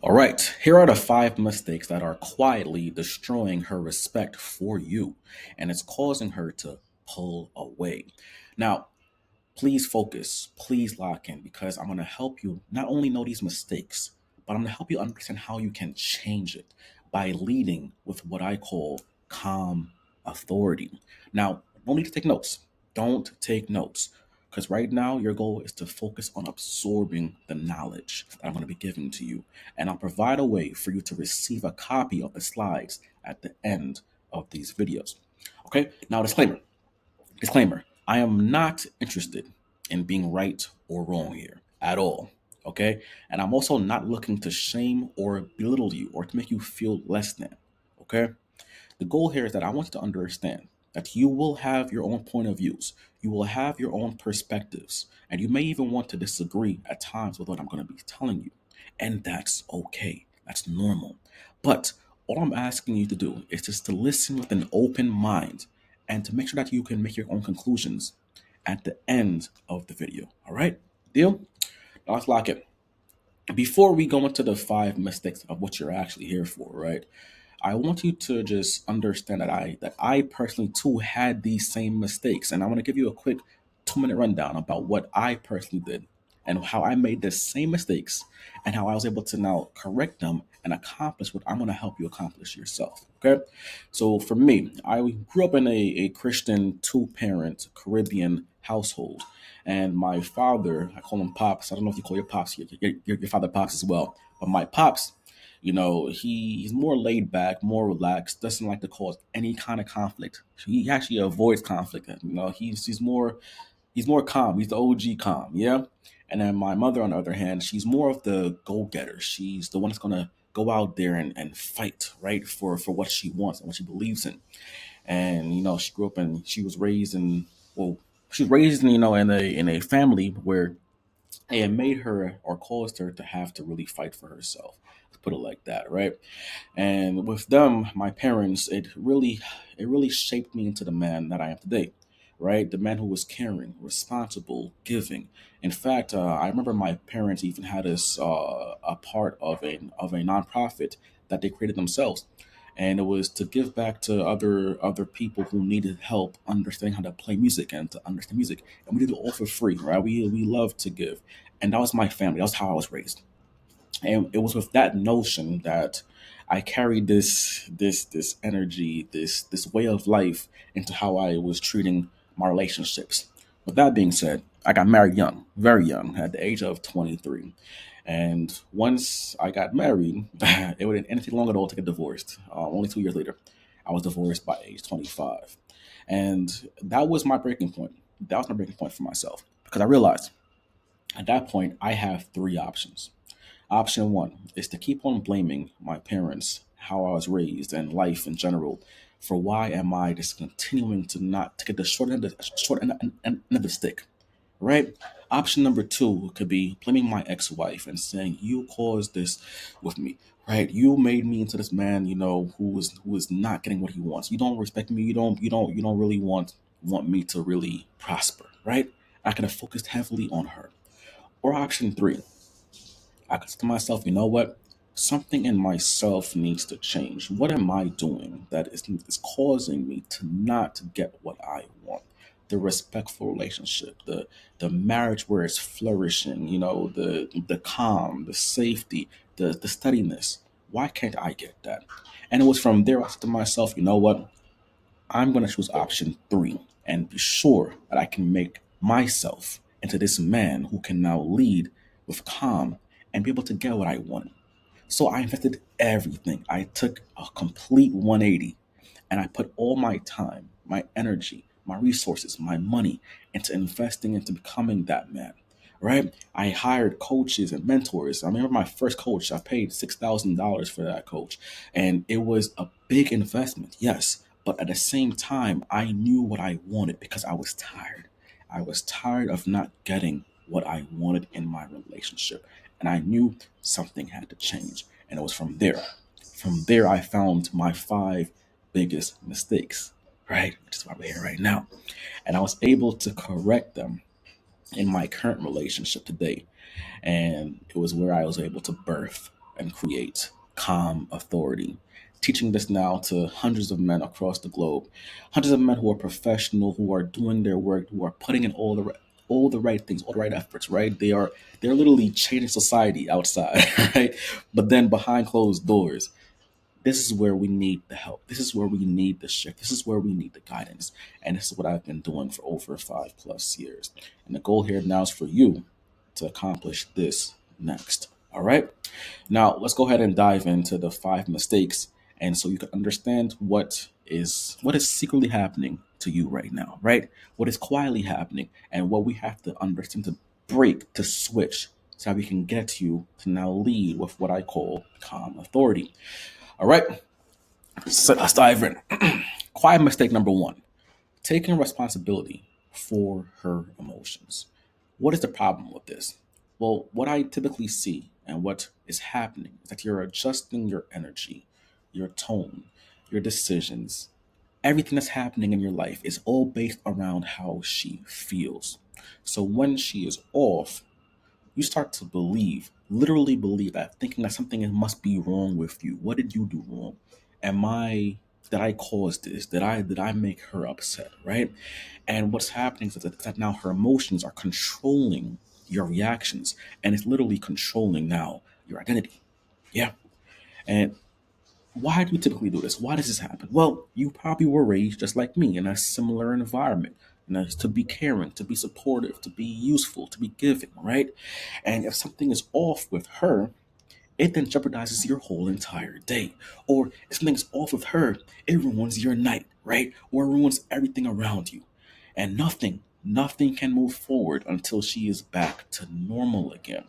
All right, here are the five mistakes that are quietly destroying her respect for you, and it's causing her to pull away. Now, please focus, please lock in, because I'm going to help you not only know these mistakes, but I'm going to help you understand how you can change it by leading with what I call calm authority. Now, no need to take notes. Don't take notes. Because right now, your goal is to focus on absorbing the knowledge that I'm going to be giving to you. And I'll provide a way for you to receive a copy of the slides at the end of these videos. Okay, now disclaimer. Disclaimer, I am not interested in being right or wrong here at all. Okay. And I'm also not looking to shame or belittle you or to make you feel less than. Okay. The goal here is that I want you to understand that you will have your own point of views, you will have your own perspectives, and you may even want to disagree at times with what I'm going to be telling you. And that's okay. That's normal. But all I'm asking you to do is just to listen with an open mind and to make sure that you can make your own conclusions at the end of the video. All right? Deal? Now let's lock it. Before we go into the five mistakes of what you're actually here for, right? I want you to just understand that I personally too had these same mistakes, and I want to give you a quick 2 minute rundown about what I personally did and how I made the same mistakes and how I was able to now correct them and accomplish what I'm going to help you accomplish yourself. Okay, so for me, I grew up in a Christian two-parent Caribbean household, and my father, I call him pops. I don't know if you call your pops your father pops as well, but my pops, he's more laid back, more relaxed, doesn't like to cause any kind of conflict. He actually avoids conflict. He's more calm. He's the OG calm, yeah. And then my mother, on the other hand, she's more of the go-getter. She's the one that's gonna go out there and fight, right, for what she wants and what she believes in. And she grew up and she was raised in in a family where it made her or caused her to have to really fight for herself. Let's put it like that, right? And with them, my parents, it really shaped me into the man that I am today, right? The man who was caring, responsible, giving. In fact, I remember my parents even had us a part of a nonprofit that they created themselves, and it was to give back to other people who needed help understanding how to play music and to understand music, and we did it all for free, right? We love to give, and that was my family. That was how I was raised, and it was with that notion that I carried this energy, this way of life into how I was treating my relationships. With that being said, I got married young, very young, at the age of 23. And once I got married, it wouldn't anything long at all to get divorced. Only 2 years later, I was divorced by age 25. And that was my breaking point. That was my breaking point for myself because I realized at that point I have three options. Option one is to keep on blaming my parents, how I was raised, and life in general for why am I just continuing to not to get the short end of the stick, right? Option number two could be blaming my ex-wife and saying you caused this with me, right? You made me into this man, who is not getting what he wants. You don't respect me. You don't really want me to really prosper, right? I could have focused heavily on her. Or option three, I could say to myself, you know what? Something in myself needs to change. What am I doing that is causing me to not get what I want? The respectful relationship, the marriage where it's flourishing, the calm, the safety, the steadiness. Why can't I get that? And it was from there I said to myself, you know what? I'm going to choose option three and be sure that I can make myself into this man who can now lead with calm and be able to get what I want. So I invested everything. I took a complete 180 and I put all my time, my energy, my resources, my money into investing into becoming that man. Right? I hired coaches and mentors. I remember my first coach, I paid $6,000 for that coach. And it was a big investment, yes. But at the same time, I knew what I wanted because I was tired. I was tired of not getting what I wanted in my relationship. And I knew something had to change. And it was from there. From there, I found my five biggest mistakes, right? Which is why we're here right now. And I was able to correct them in my current relationship today. And it was where I was able to birth and create calm authority. Teaching this now to hundreds of men across the globe, hundreds of men who are professional, who are doing their work, who are putting in all the right things, all the right efforts, right? They're literally changing society outside, right? But then behind closed doors, this is where we need the help. This is where we need the shift. This is where we need the guidance. And this is what I've been doing for over 5+ years. And the goal here now is for you to accomplish this next. All right. Now let's go ahead and dive into the 5 mistakes. And so you can understand what is secretly happening to you right now, right? What is quietly happening and what we have to understand to break, to switch, so that we can get you to now lead with what I call calm authority. All right, so let's dive in. Quiet mistake number one: taking responsibility for her emotions. What is the problem with this? Well, what I typically see and what is happening is that you're adjusting your energy, your tone, your decisions. Everything that's happening in your life is all based around how she feels. So when she is off, you start to believe, literally believe that, thinking that something must be wrong with you. What did you do wrong? Am I Did I cause this? Did I make her upset? Right? And what's happening is that now her emotions are controlling your reactions, and it's literally controlling now your identity. Yeah. And why do you typically do this? Why does this happen? Well, you probably were raised just like me in a similar environment. And that's to be caring, to be supportive, to be useful, to be giving, right? And if something is off with her, it then jeopardizes your whole entire day. Or if something's off with her, it ruins your night, right? Or it ruins everything around you. And nothing can move forward until she is back to normal again.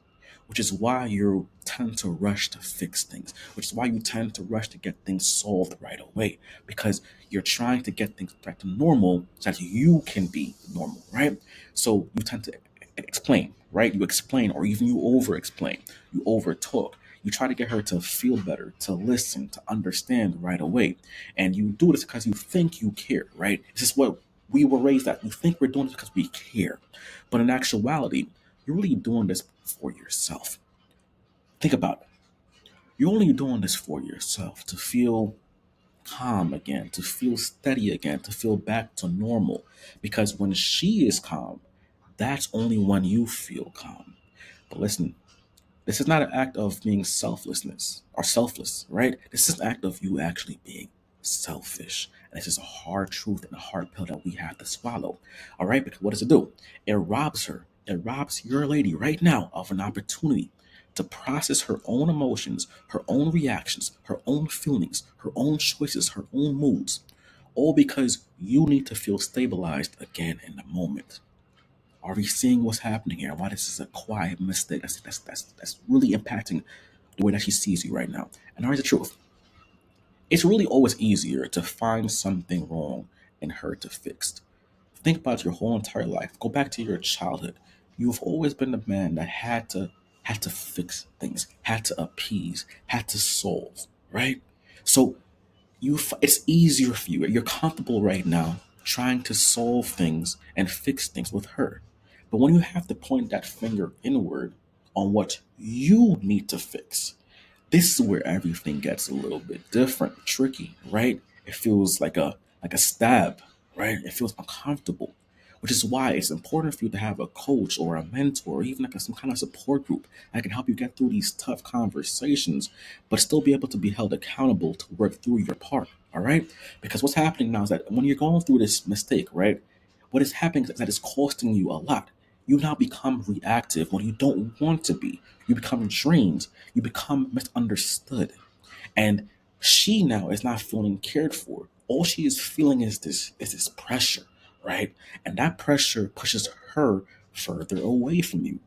Which is why you tend to rush to fix things, which is why you tend to rush to get things solved right away, because you're trying to get things back to normal so that you can be normal, right? So you tend to explain, right? You explain, or even you over explain, you over talk. You try to get her to feel better, to listen, to understand right away. And you do this because you think you care, right? This is what we were raised at. We think we're doing this because we care. But in actuality, you're really doing this for yourself. Think about it. You're only doing this for yourself to feel calm again, to feel steady again, to feel back to normal. Because when she is calm, that's only when you feel calm. But listen, this is not an act of being selflessness or selfless, right? This is an act of you actually being selfish. And this is a hard truth and a hard pill that we have to swallow. All right, because what does it do? It robs her. It robs your lady right now of an opportunity to process her own emotions, her own reactions, her own feelings, her own choices, her own moods, all because you need to feel stabilized again in the moment. Are we seeing what's happening here? Why this is a quiet mistake that's really impacting the way that she sees you right now. And here's the truth: it's really always easier to find something wrong in her to fix. Think about your whole entire life. Go back to your childhood. You've always been the man that had to fix things, had to appease, had to solve, right? So it's easier for you. You're comfortable right now trying to solve things and fix things with her. But when you have to point that finger inward on what you need to fix, this is where everything gets a little bit different, tricky, right? It feels like a stab, right? It feels uncomfortable, which is why it's important for you to have a coach or a mentor, or even like some kind of support group that can help you get through these tough conversations, but still be able to be held accountable to work through your part. All right? Because what's happening now is that when you're going through this mistake, right? What is happening is that it's costing you a lot. You now become reactive when you don't want to be. You become drained. You become misunderstood. And she now is not feeling cared for. All she is feeling is this pressure, right? And that pressure pushes her further away from you.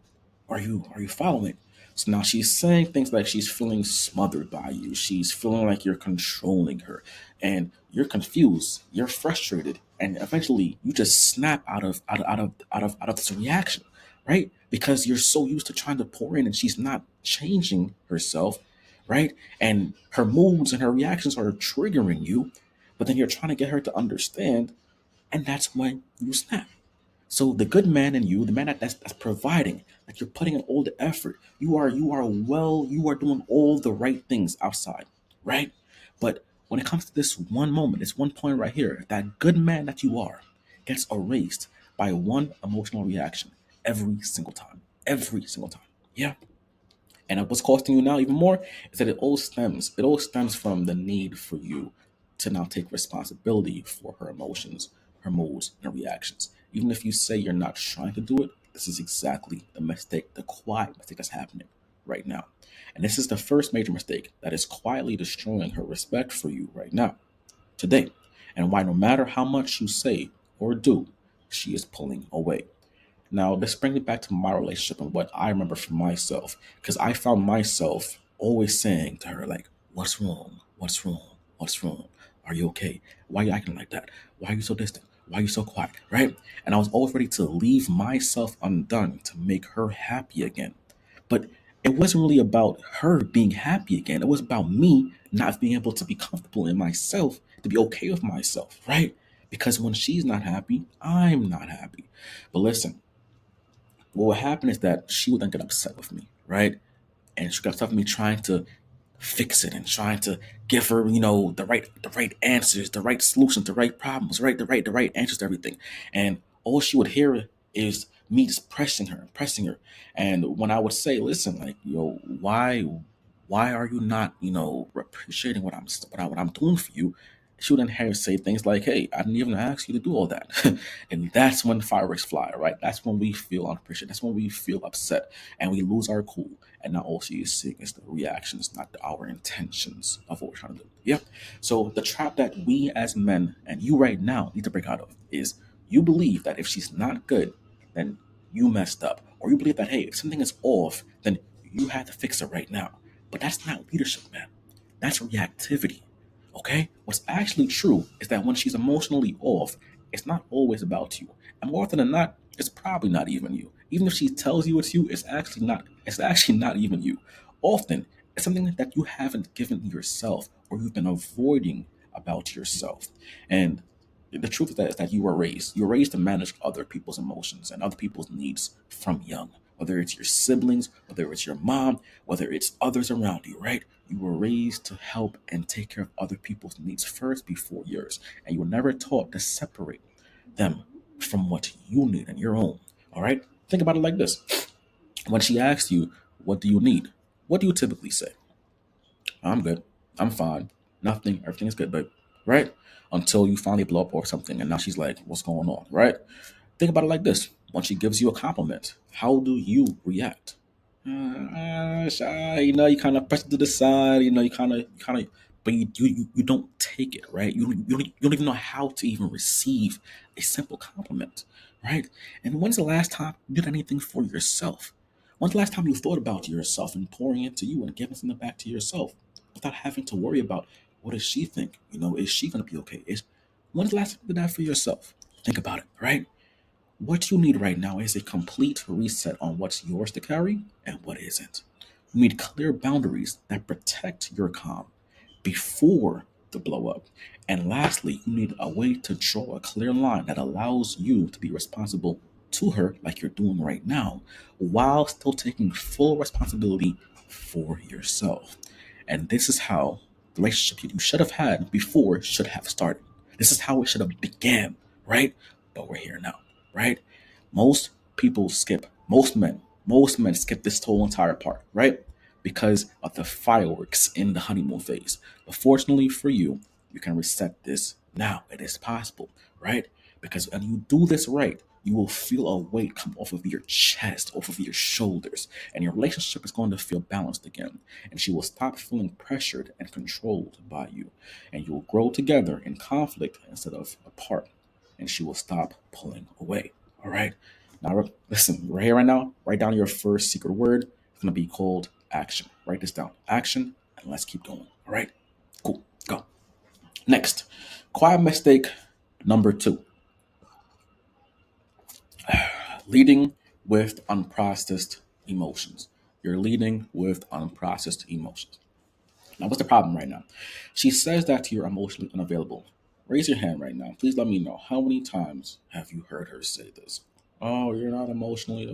Are you following? So now she's saying things like she's feeling smothered by you. She's feeling like you're controlling her, and you're confused. You're frustrated, and eventually you just snap out of this reaction, right? Because you're so used to trying to pour in, and she's not changing herself, right? And her moods and her reactions are triggering you, but then you're trying to get her to understand, and that's when you snap. So the good man in you, the man that's providing, like you're putting in all the effort. You are doing all the right things outside, right? But when it comes to this one moment, this one point right here, that good man that you are gets erased by one emotional reaction every single time. Every single time. Yeah. And what's costing you now even more is that it all stems from the need for you to now take responsibility for her emotions, her moods, and reactions. Even if you say you're not trying to do it, this is exactly the mistake, the quiet mistake that's happening right now. And this is the first major mistake that is quietly destroying her respect for you right now, today. And why no matter how much you say or do, she is pulling away. Now, this brings me back to my relationship and what I remember from myself, because I found myself always saying to her, like, "What's wrong? What's wrong? What's wrong? Are you okay? Why are you acting like that? Why are you so distant? Why are you so quiet?" Right? And I was always ready to leave myself undone to make her happy again. But it wasn't really about her being happy again. It was about me not being able to be comfortable in myself, to be okay with myself, right? Because when she's not happy, I'm not happy. But listen, what would happen is that she would then get upset with me, right? And she got upset with me trying to fix it and trying to give her, the right answers, the right solutions, the right problems, right, the right answers to everything. And all she would hear is me just pressing her. And when I would say, listen, like, why are you not, appreciating what I'm doing for you? She would then hear say things like, "Hey, I didn't even ask you to do all that," and that's when fireworks fly, right? That's when we feel unappreciated. That's when we feel upset and we lose our cool. And now all she is seeing is the reactions, not our intentions of what we're trying to do. Yep. So the trap that we as men and you right now need to break out of is you believe that if she's not good, then you messed up. Or you believe that, hey, if something is off, then you have to fix it right now. But that's not leadership, man. That's reactivity. Okay? What's actually true is that when she's emotionally off, it's not always about you. And more often than not, it's probably not even you. Even if she tells you it's you, it's actually not even you. Often, it's something that you haven't given yourself or you've been avoiding about yourself. And the truth is that you were raised to manage other people's emotions and other people's needs from young, whether it's your siblings, whether it's your mom, whether it's others around you, right? You were raised to help and take care of other people's needs first before yours, and you were never taught to separate them from what you need and your own. All right, think about it like this: when she asks you, "What do you need?" what do you typically say? "I'm good. I'm fine. Nothing. Everything is good, babe." Right? Until you finally blow up or something, and now she's like, "What's going on?" Right? Think about it like this: when she gives you a compliment, how do you react? Shy, you kind of press it to the side, but you don't take it, right? You don't even know how to even receive a simple compliment, right? And when's the last time you did anything for yourself? When's the last time you thought about yourself and pouring into you and giving something back to yourself without having to worry about what does she think? Is she gonna be okay? When's the last time you did that for yourself? Think about it, right? What you need right now is a complete reset on what's yours to carry and what isn't. You need clear boundaries that protect your calm before the blow up. And lastly, you need a way to draw a clear line that allows you to be responsible to her, like you're doing right now, while still taking full responsibility for yourself. And this is how the relationship you should have had before should have started. This is how it should have began, right? But we're here now, right? Most people skip, most men skip this whole entire part, right? Because of the fireworks in the honeymoon phase. But fortunately for you, you can reset this now. It is possible, right? Because when you do this right, you will feel a weight come off of your chest, off of your shoulders, and your relationship is going to feel balanced again. And she will stop feeling pressured and controlled by you. And you will grow together in conflict instead of apart. And she will stop pulling away. All right. Now, listen, right here, right now, write down your first secret word. It's going to be called action. Write this down. Action, and let's keep going. All right. Cool. Go. Next, quiet mistake number two: leading with unprocessed emotions. You're leading with unprocessed emotions. Now, what's the problem right now? She says that you're emotionally unavailable. Raise your hand right now. Please let me know how many times have you heard her say this? Oh, you're emotionally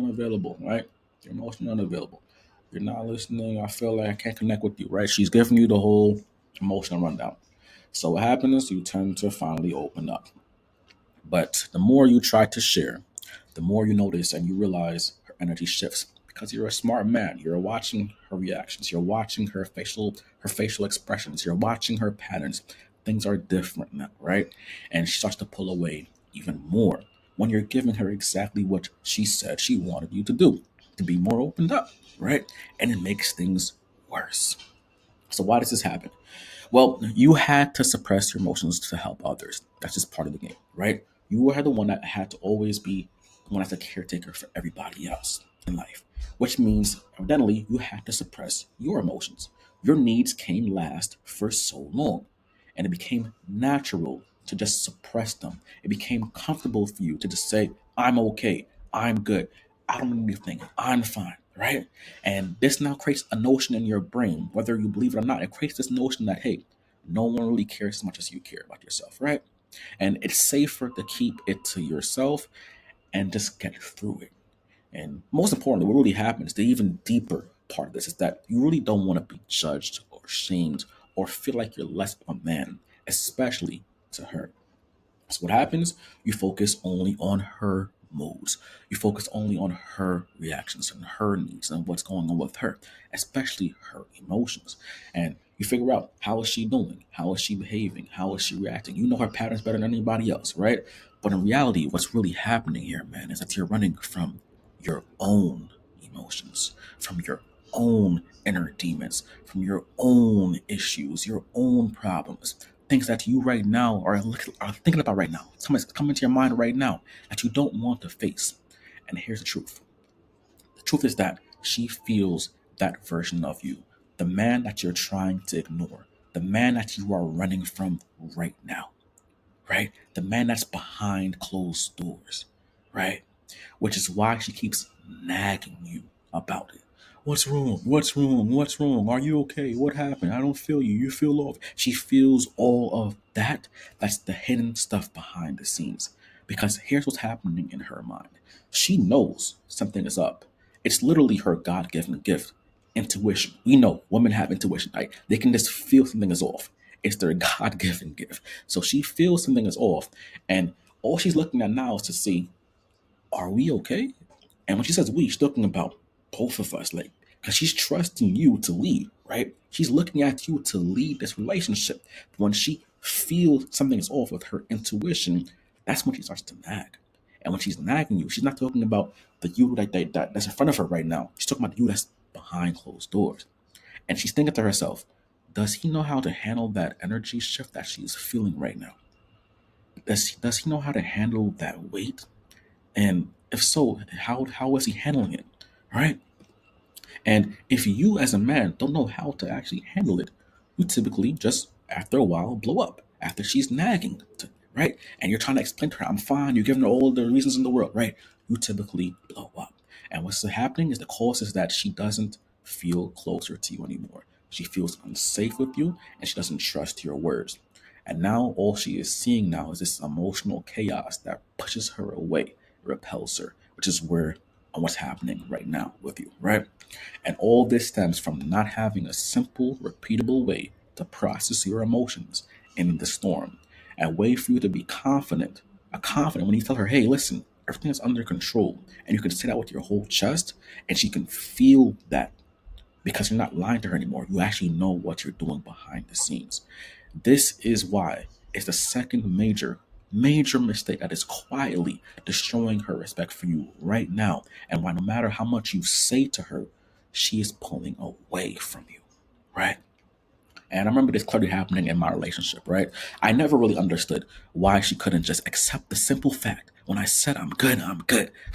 unavailable, right? You're emotionally unavailable. You're not listening. I feel like I can't connect with you, right? She's giving you the whole emotional rundown. So what happens? You tend to finally open up. But the more you try to share, the more you notice and you realize her energy shifts because you're a smart man. You're watching her reactions. You're watching her facial expressions. You're watching her patterns. Things are different now, right? And she starts to pull away even more when you're giving her exactly what she said she wanted you to do, to be more opened up, right? And it makes things worse. So why does this happen? Well, you had to suppress your emotions to help others. That's just part of the game, right? You were the one that had to always be the one that's a caretaker for everybody else in life, which means evidently you had to suppress your emotions. Your needs came last for so long, and it became natural to just suppress them. It became comfortable for you to just say, I'm okay, I'm good, I don't need anything, I'm fine, right? And this now creates a notion in your brain, whether you believe it or not. It creates this notion that, hey, no one really cares as much as you care about yourself, right? And it's safer to keep it to yourself and just get through it. And most importantly, what really happens, the even deeper part of this is that you really don't want to be judged or shamed or feel like you're less of a man, especially to her. So what happens? You focus only on her moods. You focus only on her reactions and her needs and what's going on with her, especially her emotions. And you figure out, how is she doing? How is she behaving? How is she reacting? You know her patterns better than anybody else, right? But in reality, what's really happening here, man, is that you're running from your own emotions, from your own inner demons, from your own issues, your own problems, things that you right now are thinking about right now. It's coming to your mind right now that you don't want to face. And here's the truth. The truth is that she feels that version of you, the man that you're trying to ignore, the man that you are running from right now, right? The man that's behind closed doors, right? Which is why she keeps nagging you about it. What's wrong? What's wrong? What's wrong? Are you okay? What happened? I don't feel you. You feel off. She feels all of that. That's the hidden stuff behind the scenes. Because here's what's happening in her mind. She knows something is up. It's literally her God given gift, intuition. We know women have intuition, right? They can just feel something is off. It's their God given gift. So she feels something is off. And all she's looking at now is to see, are we okay? And when she says we, she's talking about both of us, like, because she's trusting you to lead, right? She's looking at you to lead this relationship. When she feels something is off with her intuition, that's when she starts to nag. And when she's nagging you, she's not talking about the you that's in front of her right now. She's talking about the you that's behind closed doors. And she's thinking to herself, does he know how to handle that energy shift that she's feeling right now? Does he know how to handle that weight? And if so, how is he handling it? Right? And if you as a man don't know how to actually handle it, you typically just after a while blow up after she's nagging, right? And you're trying to explain to her, I'm fine, you're giving her all the reasons in the world, right? You typically blow up. And what's happening is the cause is that she doesn't feel closer to you anymore. She feels unsafe with you and she doesn't trust your words. And now all she is seeing now is this emotional chaos that pushes her away, repels her, which is where what's happening right now with you, right? And all this stems from not having a simple, repeatable way to process your emotions in the storm. A way for you to be confident. A confident when you tell her, hey, listen, everything is under control. And you can say that with your whole chest, and she can feel that because you're not lying to her anymore. You actually know what you're doing behind the scenes. This is why it's the second major mistake that is quietly destroying her respect for you right now. And why no matter how much you say to her, she is pulling away from you, right? And I remember this clearly happening in my relationship, right? I never really understood why she couldn't just accept the simple fact when I said I'm good,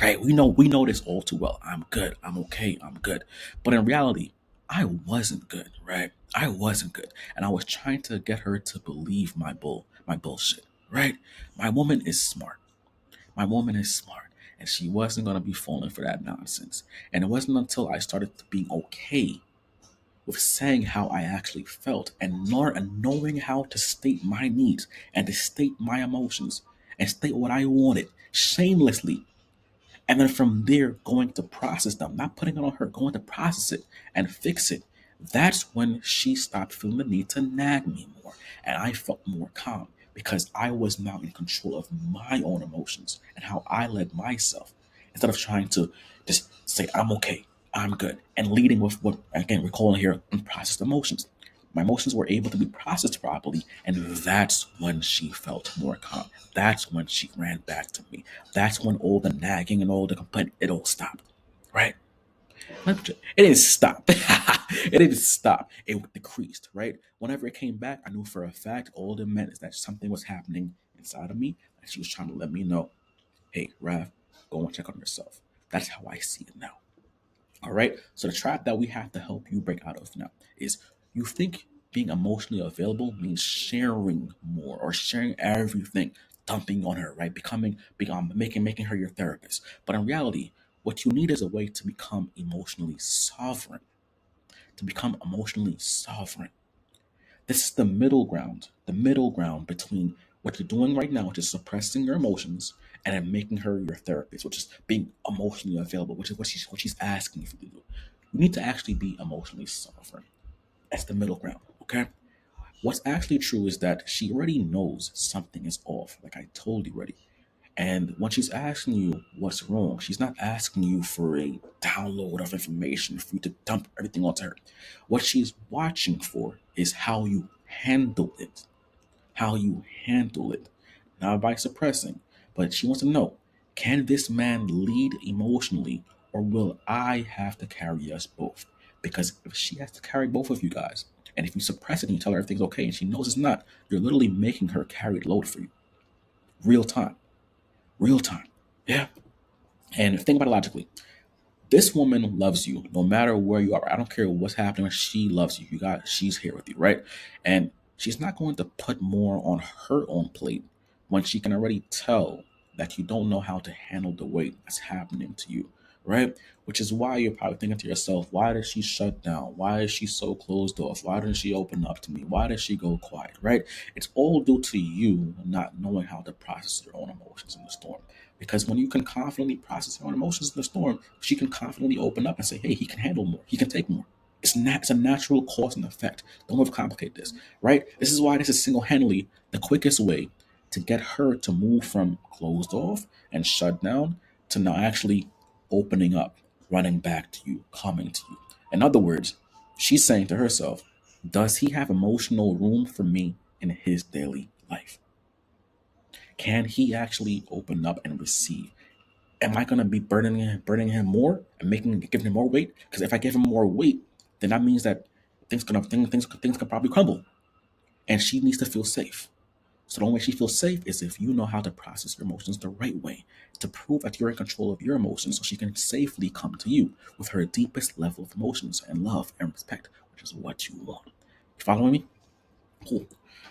right? We know this all too well. I'm good, I'm okay, I'm good. But in reality, I wasn't good, right? I wasn't good. And I was trying to get her to believe my bullshit, right? My woman is smart. My woman is smart. And she wasn't gonna be falling for that nonsense. And it wasn't until I started being okay with saying how I actually felt and knowing how to state my needs and to state my emotions and state what I wanted shamelessly. And then from there, going to process them, not putting it on her, going to process it and fix it. That's when she stopped feeling the need to nag me more. And I felt more calm because I was now in control of my own emotions and how I led myself instead of trying to just say, I'm okay, I'm good, and leading with what, again, we're calling here unprocessed emotions. My emotions were able to be processed properly, and that's when she felt more calm. That's when she ran back to me. That's when all the nagging and all the complaint, it all stopped, right? It didn't stop. It didn't stop. It decreased, right? Whenever it came back, I knew for a fact all it meant is that something was happening inside of me, and she was trying to let me know, hey, Rav, go and check on yourself. That's how I see it now. All right. So the trap that we have to help you break out of now is you think being emotionally available means sharing more or sharing everything, dumping on her, right? Making her your therapist. But in reality, what you need is a way to become emotionally sovereign. To become emotionally sovereign. This is the middle ground between what you're doing right now, which is suppressing your emotions, and then making her your therapist, which is being emotionally available, which is what she's asking you to do. You need to actually be emotionally sovereign. That's the middle ground, okay? What's actually true is that she already knows something is off, like I told you already. And when she's asking you what's wrong, she's not asking you for a download of information for you to dump everything onto her. What she's watching for is how you handle it. How you handle it. Not by suppressing, but she wants to know, can this man lead emotionally or will I have to carry us both? Because if she has to carry both of you guys, and if you suppress it and you tell her everything's okay and she knows it's not, you're literally making her carry the load for you. Real time. Real time. Yeah. And think about it logically. This woman loves you no matter where you are. I don't care what's happening. She loves you. She's here with you, right? And she's not going to put more on her own plate when she can already tell that you don't know how to handle the weight that's happening to you, right? Which is why you're probably thinking to yourself, why does she shut down? Why is she so closed off? Why doesn't she open up to me? Why does she go quiet, right? It's all due to you not knowing how to process your own emotions in the storm. Because when you can confidently process your own emotions in the storm, she can confidently open up and say, hey, he can handle more. He can take more. It's a natural cause and effect. Don't overcomplicate this, right? This is why this is single handedly the quickest way to get her to move from closed off and shut down to now actually opening up, running back to you, coming to you. In other words, she's saying to herself, does he have emotional room for me in his daily life? Can he actually open up and receive? Am I gonna be burning him more and giving him more weight? Because if I give him more weight, then that means that things can probably crumble, and she needs to feel safe. So the only way she feels safe is if you know how to process your emotions the right way to prove that you're in control of your emotions, so she can safely come to you with her deepest level of emotions and love and respect, which is what you want. You following me? Cool.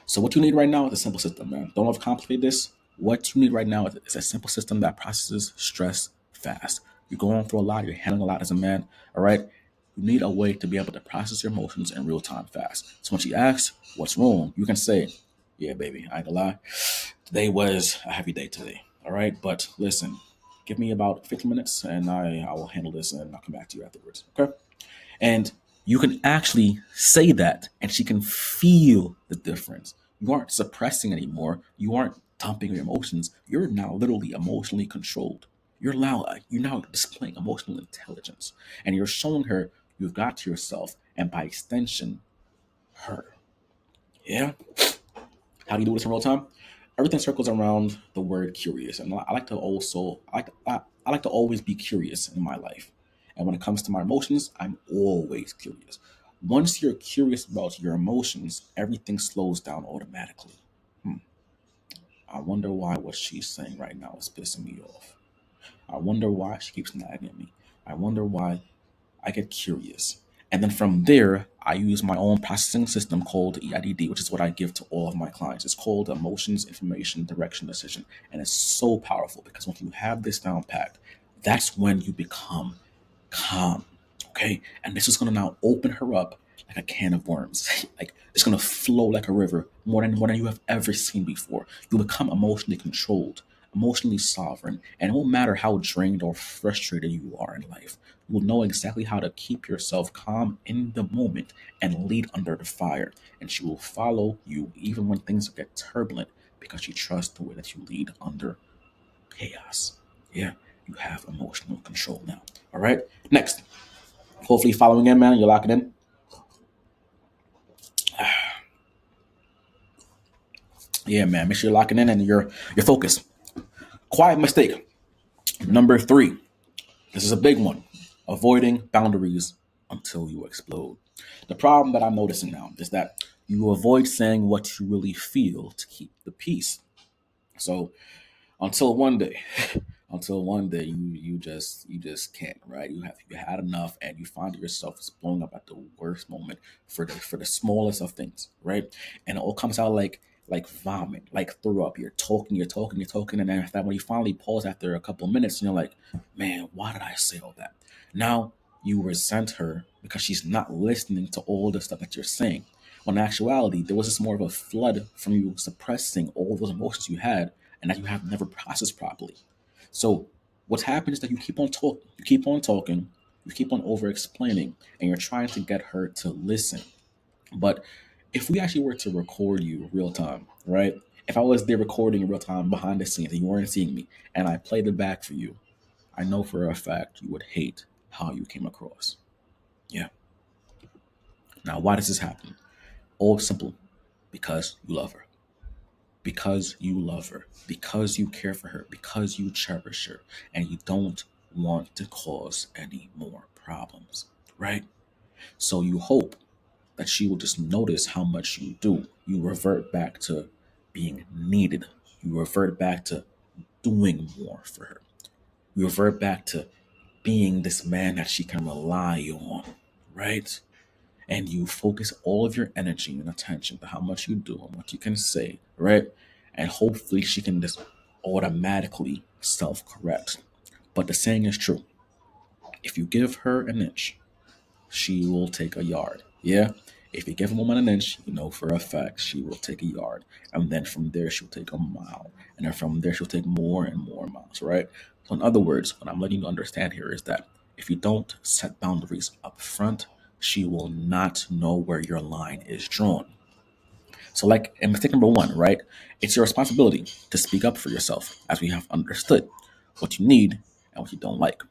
So what you need right now is a simple system, man. Don't overcomplicate this. What you need right now is a simple system that processes stress fast. You're going through a lot. You're handling a lot as a man. All right. You need a way to be able to process your emotions in real time fast. So when she asks what's wrong, you can say, "Yeah, baby, I ain't gonna lie. Today was a heavy day today. All right, but listen, give me about 15 minutes, and I will handle this, and I'll come back to you afterwards. Okay." And you can actually say that, and she can feel the difference. You aren't suppressing anymore. You aren't dumping your emotions. You're now literally emotionally controlled. You're now displaying emotional intelligence, and you're showing her you've got yourself, and by extension, her. Yeah. How do you do this in real time? Everything circles around the word curious, and I like to also I like to always be curious in my life. And when it comes to my emotions, I'm always curious. Once you're curious about your emotions, everything slows down automatically. Hmm. I wonder why what she's saying right now is pissing me off. I wonder why she keeps nagging at me. I wonder why I get curious. And then from there, I use my own processing system called EIDD, which is what I give to all of my clients. It's called Emotions, Information, Direction, Decision. And it's so powerful because when you have this down packed, that's when you become calm. Okay. And this is going to now open her up like a can of worms. Like it's going to flow like a river more than you have ever seen before. You become emotionally controlled. emotionally sovereign, and it won't matter how drained or frustrated you are in life. You will know exactly how to keep yourself calm in the moment and lead under the fire. And she will follow you even when things get turbulent because she trusts the way that you lead under chaos. Yeah, you have emotional control now. All right. Next, hopefully following in, man. You're locking in. Yeah, man. Make sure you're locking in and you're focused. Quiet mistake. Number three. This is a big one. Avoiding boundaries until you explode. The problem that I'm noticing now is that you avoid saying what you really feel to keep the peace. So until one day, until one day you just can't, right? You had enough, and you find yourself just blowing up at the worst moment for the smallest of things, right? And it all comes out like vomit, like throw up. You're talking, and then after that, when you finally pause after a couple of minutes, and you're like, man, why did I say all that? Now you resent her because she's not listening to all the stuff that you're saying. When in actuality, there was just more of a flood from you suppressing all those emotions you had and that you have never processed properly. So what's happened is that you keep on over explaining, and you're trying to get her to listen. But if we actually were to record you real time, right? If I was there recording in real time behind the scenes and you weren't seeing me and I played it back for you, I know for a fact you would hate how you came across. Yeah. Now, why does this happen? All simple. Because you love her. Because you love her, because you care for her, because you cherish her, and you don't want to cause any more problems, right? So you hope that she will just notice how much you do. You revert back to being needed. You revert back to doing more for her. You revert back to being this man that she can rely on, right? And you focus all of your energy and attention to how much you do and what you can say, right? And hopefully she can just automatically self correct. But the saying is true: if you give her an inch, she will take a yard. Yeah? If you give a woman an inch, you know for a fact she will take a yard. And then from there, she'll take a mile. And then from there, she'll take more and more miles, right? So, in other words, what I'm letting you understand here is that if you don't set boundaries up front, she will not know where your line is drawn. So, like in mistake number one, right? It's your responsibility to speak up for yourself, as we have understood what you need and what you don't like.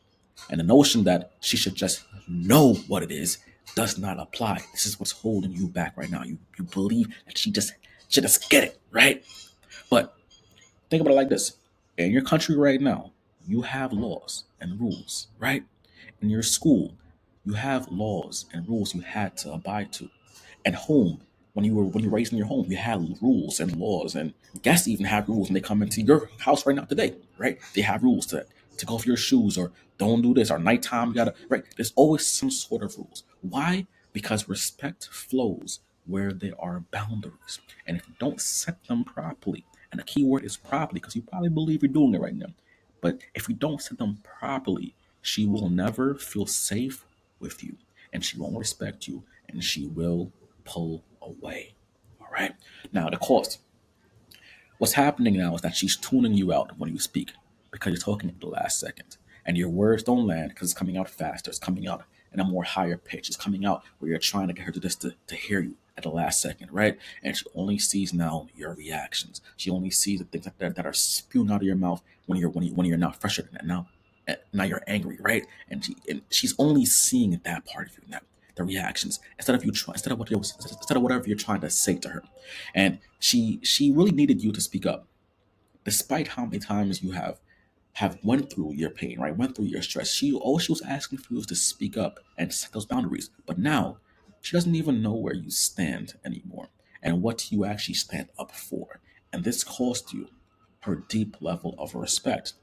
And the notion that she should just know what it is does not apply. This is what's holding you back right now. You believe that she just should just get it, right? But think about it like this. In your country right now, you have laws and rules, right? In your school, you have laws and rules you had to abide to. At home, when you were raised in your home, you had rules and laws, and guests even have rules when they come into your house right now today, right? They have rules to take off your shoes or don't do this or nighttime you gotta right. There's always some sort of rules. Why? Because respect flows where there are boundaries. And if you don't set them properly, and the key word is properly, because you probably believe you're doing it right now. But if you don't set them properly, she will never feel safe with you, and she won't respect you, and she will pull away. All right. Now, the cost. What's happening now is that she's tuning you out when you speak because you're talking at the last second. And your words don't land because it's coming out faster. It's coming out in a more higher pitch. It's coming out where you're trying to get her to hear you at the last second, right? And she only sees now your reactions. She only sees the things that are spewing out of your mouth when you're now frustrated and now you're angry, right? And she's only seeing that part of you now, the reactions, instead of whatever you're trying to say to her. And she really needed you to speak up, despite how many times you have went through your pain, right? Went through your stress. She was asking for you to speak up and set those boundaries. But now she doesn't even know where you stand anymore and what you actually stand up for. And this cost you her deep level of respect.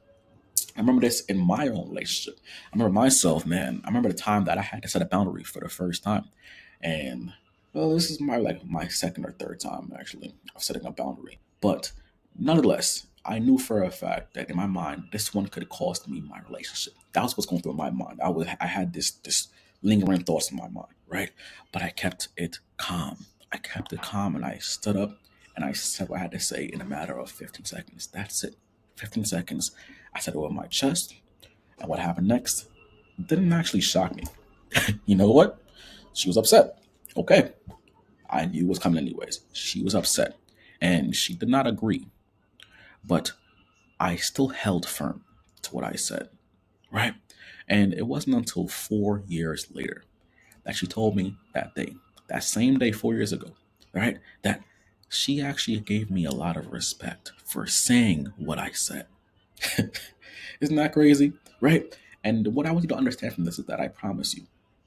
I remember this in my own relationship. I remember myself, man. I remember the time that I had to set a boundary for the first time. And well, this is my second or third time actually of setting a boundary. But nonetheless, I knew for a fact that in my mind, this one could cost me my relationship. That was what's going through my mind. I had this lingering thoughts in my mind, right? But I kept it calm. I kept it calm and I stood up and I said what I had to say in a matter of 15 seconds. That's it. 15 seconds. I said it with my chest, and what happened next didn't actually shock me. You know what? She was upset. Okay, I knew it was coming anyways. She was upset, and she did not agree, but I still held firm to what I said, right? And it wasn't until 4 years later that she told me that day, that same day 4 years ago, right? That she actually gave me a lot of respect for saying what I said. Isn't that crazy? Right? And what I want you to understand from this is that I promise you,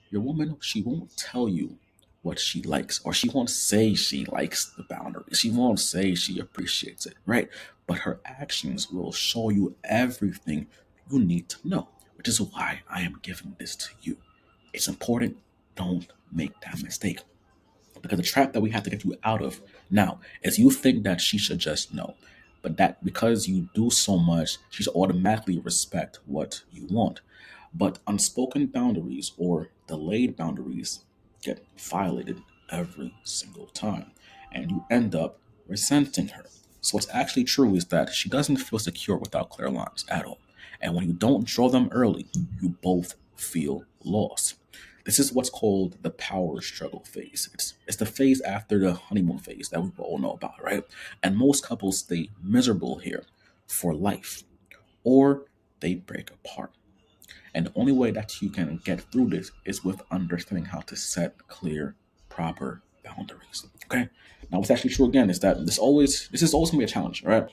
your woman, she won't tell you what she likes, or she won't say she likes the boundary. She won't say she appreciates it, right? But her actions will show you everything you need to know, which is why I am giving this to you. It's important. Don't make that mistake. Because the trap that we have to get you out of now is you think that she should just know. But that because you do so much, she should automatically respect what you want. But unspoken boundaries or delayed boundaries get violated every single time. And you end up resenting her. So what's actually true is that she doesn't feel secure without clear lines at all. And when you don't draw them early, you both feel lost. This is what's called the power struggle phase. It's the phase after the honeymoon phase that we all know about, right? And most couples stay miserable here for life, or they break apart. And the only way that you can get through this is with understanding how to set clear, proper boundaries. Okay. Now, what's actually true again is that this is always gonna be a challenge, right?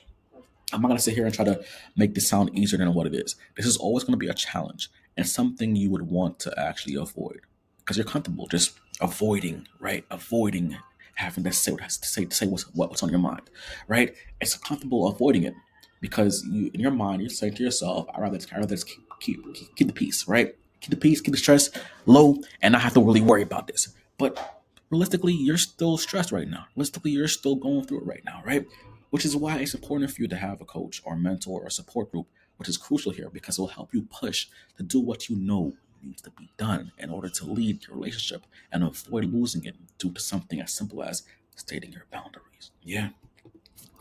I'm not going to sit here and try to make this sound easier than what it is. This is always going to be a challenge and something you would want to actually avoid because you're comfortable just avoiding, right? Avoiding having to say what has to say what's on your mind, right? It's comfortable avoiding it because you in your mind you're saying to yourself, I rather just keep the peace, right? Keep the peace, keep the stress low, and not have to really worry about this. But realistically, you're still stressed right now. Realistically, you're still going through it right now, right? Which is why it's important for you to have a coach or mentor or support group, which is crucial here because it will help you push to do what you know needs to be done in order to lead your relationship and avoid losing it due to something as simple as stating your boundaries. Yeah,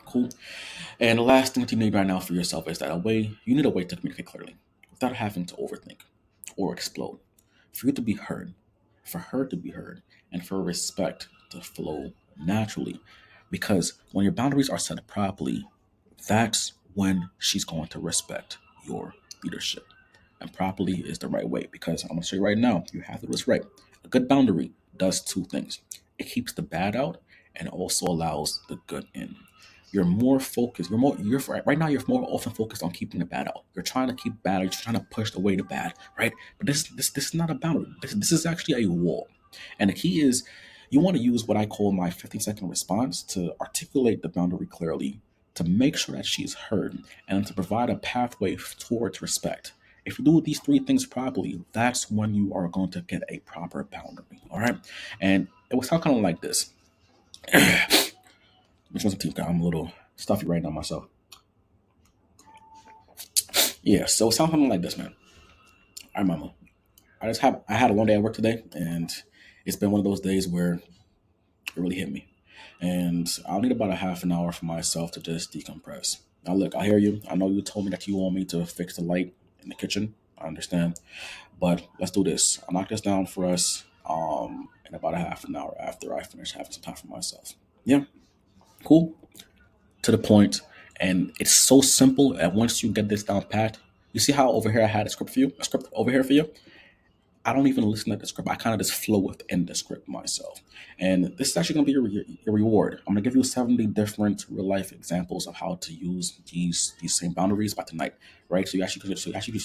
cool. And the last thing that you need right now for yourself is that you need a way to communicate clearly without having to overthink or explode. For you to be heard, for her to be heard, and for respect to flow naturally. Because when your boundaries are set properly, that's when she's going to respect your leadership. And properly is the right way because I'm going to show you right now, you have to do this right. A good boundary does two things it keeps the bad out and also allows the good in. You're more focused. You're right now. You're more often focused on keeping the bad out. You're trying to keep bad. You're trying to push away the bad, right? But this is not a boundary. This is actually a wall. And the key is, you want to use what I call my 15-second response to articulate the boundary clearly, to make sure that she's heard, and to provide a pathway towards respect. If you do these three things properly, that's when you are going to get a proper boundary. All right. And it was kind of like this. Which was a teeth guy. I'm a little stuffy right now myself. Yeah, so it sounds something like this, man. I remember. I had a long day at work today, and it's been one of those days where it really hit me. And I'll need about a half an hour for myself to just decompress. Now, look, I hear you. I know you told me that you want me to fix the light in the kitchen. I understand, but let's do this. I'll knock this down for us. In about a half an hour after I finish having some time for myself. Yeah, cool. To the point, and it's so simple. And once you get this down pat, you see how over here I had a script for you, a script over here for you. I don't even listen to the script. I kind of just flow within the script myself. And this is actually going to be your reward. I'm going to give you 70 different real life examples of how to use these same boundaries by tonight, right? So you actually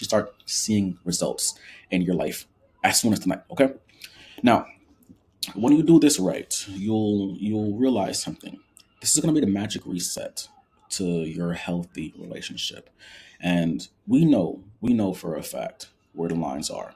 start seeing results in your life as soon as tonight. Okay. Now, when you do this right, you'll realize something. This is going to be the magic reset to your healthy relationship. And we know for a fact where the lines are.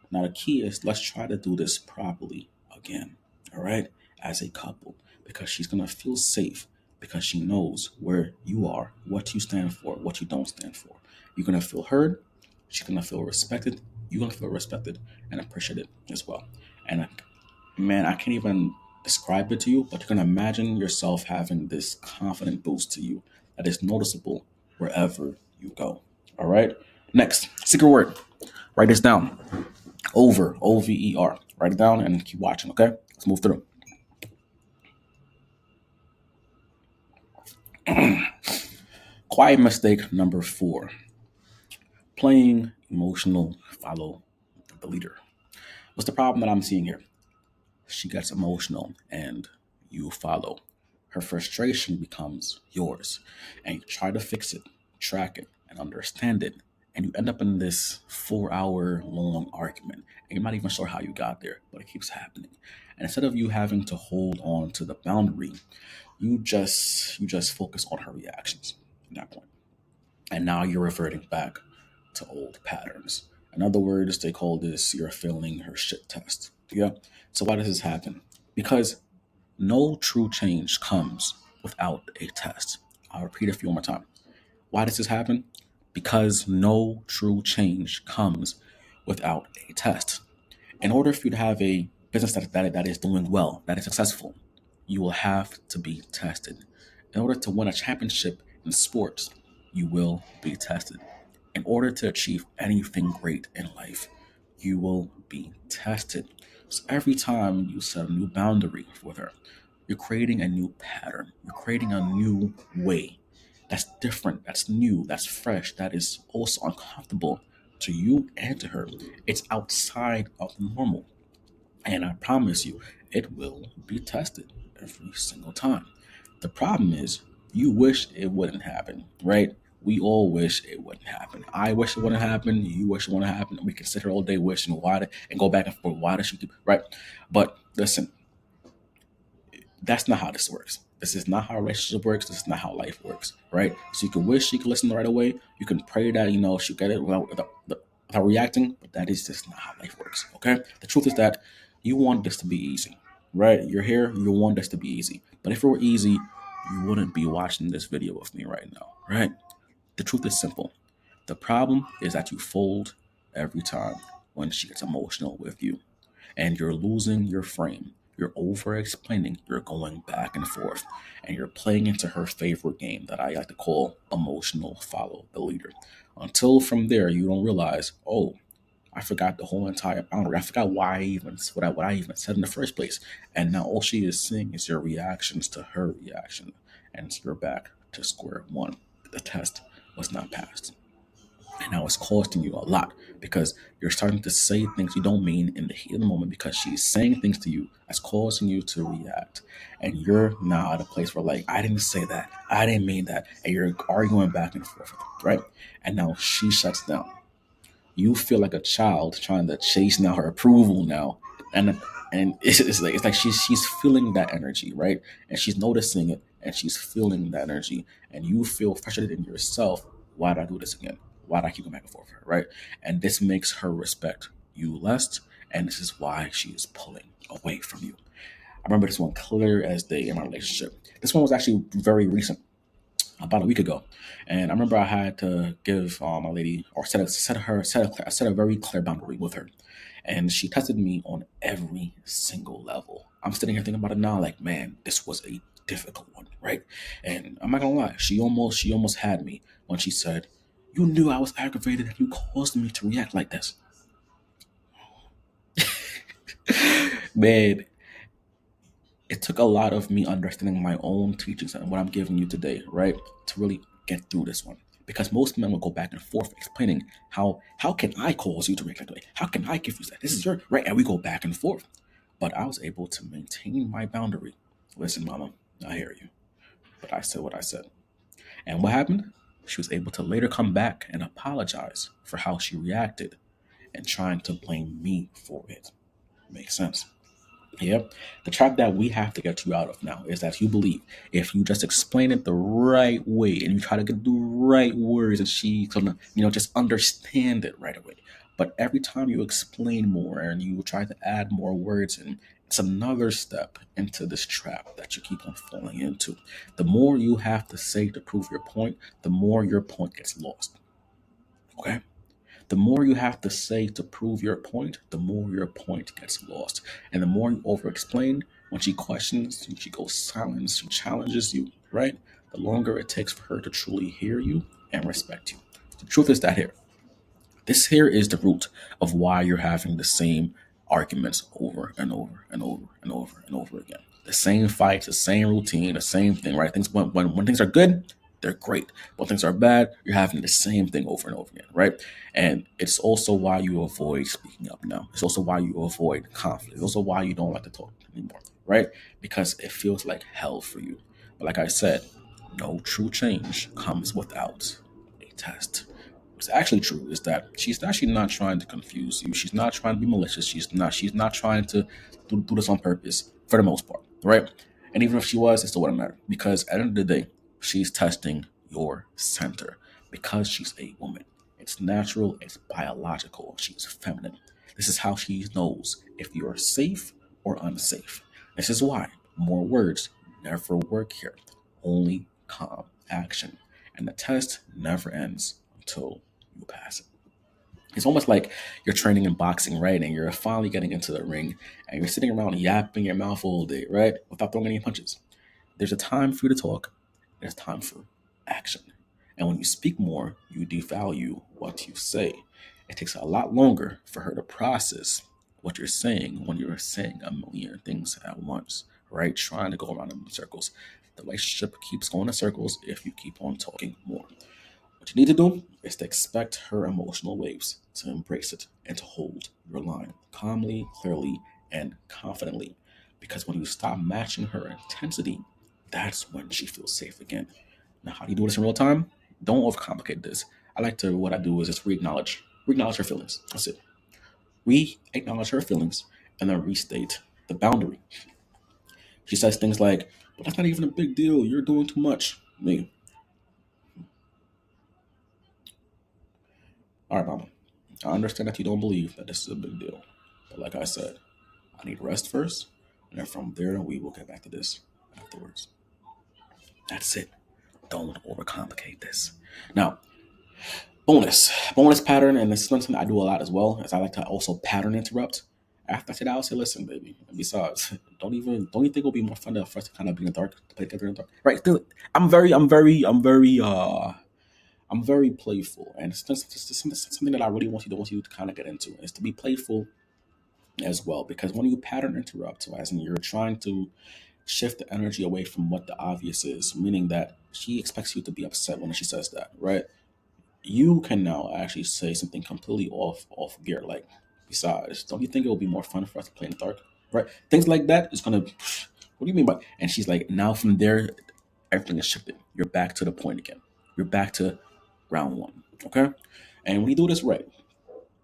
Now the key is let's try to do this properly again. All right? As a couple because she's going to feel safe because she knows where you are, what you stand for, what you don't stand for. You're going to feel heard, she's going to feel respected, you're going to feel respected and appreciated as well. And man, I can't even describe it to you, but you can imagine yourself having this confident boost to you that is noticeable wherever you go. All right. Next, secret word. Write this down. Over. OVER. Write it down and keep watching. Okay. Let's move through. Quiet mistake number 4. Playing emotional follow the leader. What's the problem that I'm seeing here? She gets emotional and you follow. Her frustration becomes yours. And you try to fix it, track it, and understand it. And you end up in this 4-hour long argument. And you're not even sure how you got there, but it keeps happening. And instead of you having to hold on to the boundary, you just focus on her reactions at that point. And now you're reverting back to old patterns. In other words, they call this you're failing her shit test. Yeah. So why does this happen? Because no true change comes without a test. I'll repeat it a few more time. Why does this happen? Because no true change comes without a test. In order for you to have a business that is doing well, that is successful, you will have to be tested. In order to win a championship in sports, you will be tested. In order to achieve anything great in life, you will be tested. So every time you set a new boundary with her, you're creating a new pattern. You're creating a new way that's different, that's new, that's fresh, that is also uncomfortable to you and to her. It's outside of the normal. And I promise you, it will be tested every single time. The problem is, you wish it wouldn't happen, right? We all wish it wouldn't happen. I wish it wouldn't happen. You wish it wouldn't happen. We can sit here all day wishing and go back and forth. Why does she keep right? But listen, that's not how this works. This is not how a relationship works. This is not how life works, right? So you can wish she could listen right away. You can pray that she'll get it without reacting, but that is just not how life works. Okay. The truth is that you want this to be easy, right? You're here. You want this to be easy, but if it were easy, you wouldn't be watching this video with me right now, right? The truth is simple. The problem is that you fold every time when she gets emotional with you and you're losing your frame. You're over explaining, you're going back and forth, and you're playing into her favorite game that I like to call emotional follow the leader. Until from there, you don't realize, oh, I forgot the whole entire boundary. I forgot why I even what I even said in the first place. And now all she is seeing is your reactions to her reaction, and you're back to square one. The test was not passed. And now it's costing you a lot because you're starting to say things you don't mean in the heat of the moment because she's saying things to you that's causing you to react. And you're now at a place where, like, I didn't say that. I didn't mean that. And you're arguing back and forth, right? And now she shuts down. You feel like a child trying to chase now her approval now. And it's like she's feeling that energy, right? And she's noticing it and she's feeling that energy. And you feel frustrated in yourself. Why did I do this again? Why did I keep going back and forth with her, right? And this makes her respect you less. And this is why she is pulling away from you. I remember this one clear as day in my relationship. This one was actually very recent, about a week ago, and I remember I had to give my lady or set a very clear boundary with her, and she tested me on every single level. I'm sitting here thinking about it now, like, man, this was a difficult one, right? And I'm not gonna lie, she almost had me when she said, "You knew I was aggravated and you caused me to react like this." Man, it took a lot of me understanding my own teachings and what I'm giving you today, right, to really get through this one. Because most men will go back and forth explaining how can I cause you to react that way? How can I give you that? This is your right, and we go back and forth. But I was able to maintain my boundary. Listen, mama, I hear you, but I said what I said. And what happened? She was able to later come back and apologize for how she reacted and trying to blame me for it. Makes sense. Yep. The trap that we have to get you out of now is that you believe if you just explain it the right way and you try to get the right words and she's gonna, just understand it right away. But every time you explain more and you try to add more words and it's another step into this trap that you keep on falling into. The more you have to say to prove your point, the more your point gets lost. Okay? The more you have to say to prove your point, the more your point gets lost. And the more you over explain, when she questions, when she goes silent, she challenges you, right? the longer it takes for her to truly hear you and respect you. The truth is that here, this here is the root of why you're having the same arguments over and over and over and over and over again. The same fights, the same routine, the same thing, right? Things when things are good, they're great. When things are bad, you're having the same thing over and over again, right? And it's also why you avoid speaking up now. It's also why you avoid conflict. It's also why you don't like to talk anymore, right? Because it feels like hell for you. But like I said, no true change comes without a test. What's actually true is that she's actually not trying to confuse you. She's not trying to be malicious. She's not trying to do this on purpose for the most part, right? And even if she was, it still wouldn't matter because at the end of the day, she's testing your center because she's a woman. It's natural. It's biological. She's feminine. This is how she knows if you're safe or unsafe. This is why more words never work here. Only calm action. And the test never ends until you pass it. It's almost like you're training in boxing, right? And you're finally getting into the ring and you're sitting around yapping your mouth all day, right? Without throwing any punches. There's a time for you to talk, there's time for action. And when you speak more, you devalue what you say. It takes a lot longer for her to process what you're saying when you're saying a million things at once, right? Trying to go around in circles. The relationship keeps going in circles if you keep on talking more. What you need to do is to expect her emotional waves, to embrace it, and to hold your line calmly, clearly, and confidently. Because when you stop matching her intensity, that's when she feels safe again. Now, how do you do this in real time? Don't overcomplicate this. What I do is just re-acknowledge her feelings. That's it. Re-acknowledge her feelings and then restate the boundary. She says things like, but that's not even a big deal. You're doing too much. Me. All right, mama. I understand that you don't believe that this is a big deal. But like I said, I need rest first, and then from there we will get back to this afterwards. That's it. Don't overcomplicate this. Now, bonus pattern, and this is something I do a lot as well, as I like to also pattern interrupt. After I say that, I'll say, listen, baby. And besides, don't you think it'll be more fun for us to kind of be in the dark, to play together in the dark? Right. Still, I'm very playful, and it's something that I really want you to kind of get into is to be playful as well. Because when you pattern interrupt, so as in you're trying to shift the energy away from what the obvious is, meaning that she expects you to be upset when she says that, right? You can now actually say something completely off gear, like, besides, don't you think it will be more fun for us to play in the dark, right? Things like that is gonna. What do you mean by? And she's like, now from there, everything is shifted. You're back to the point again. You're back to round one. Okay, and when you do this right,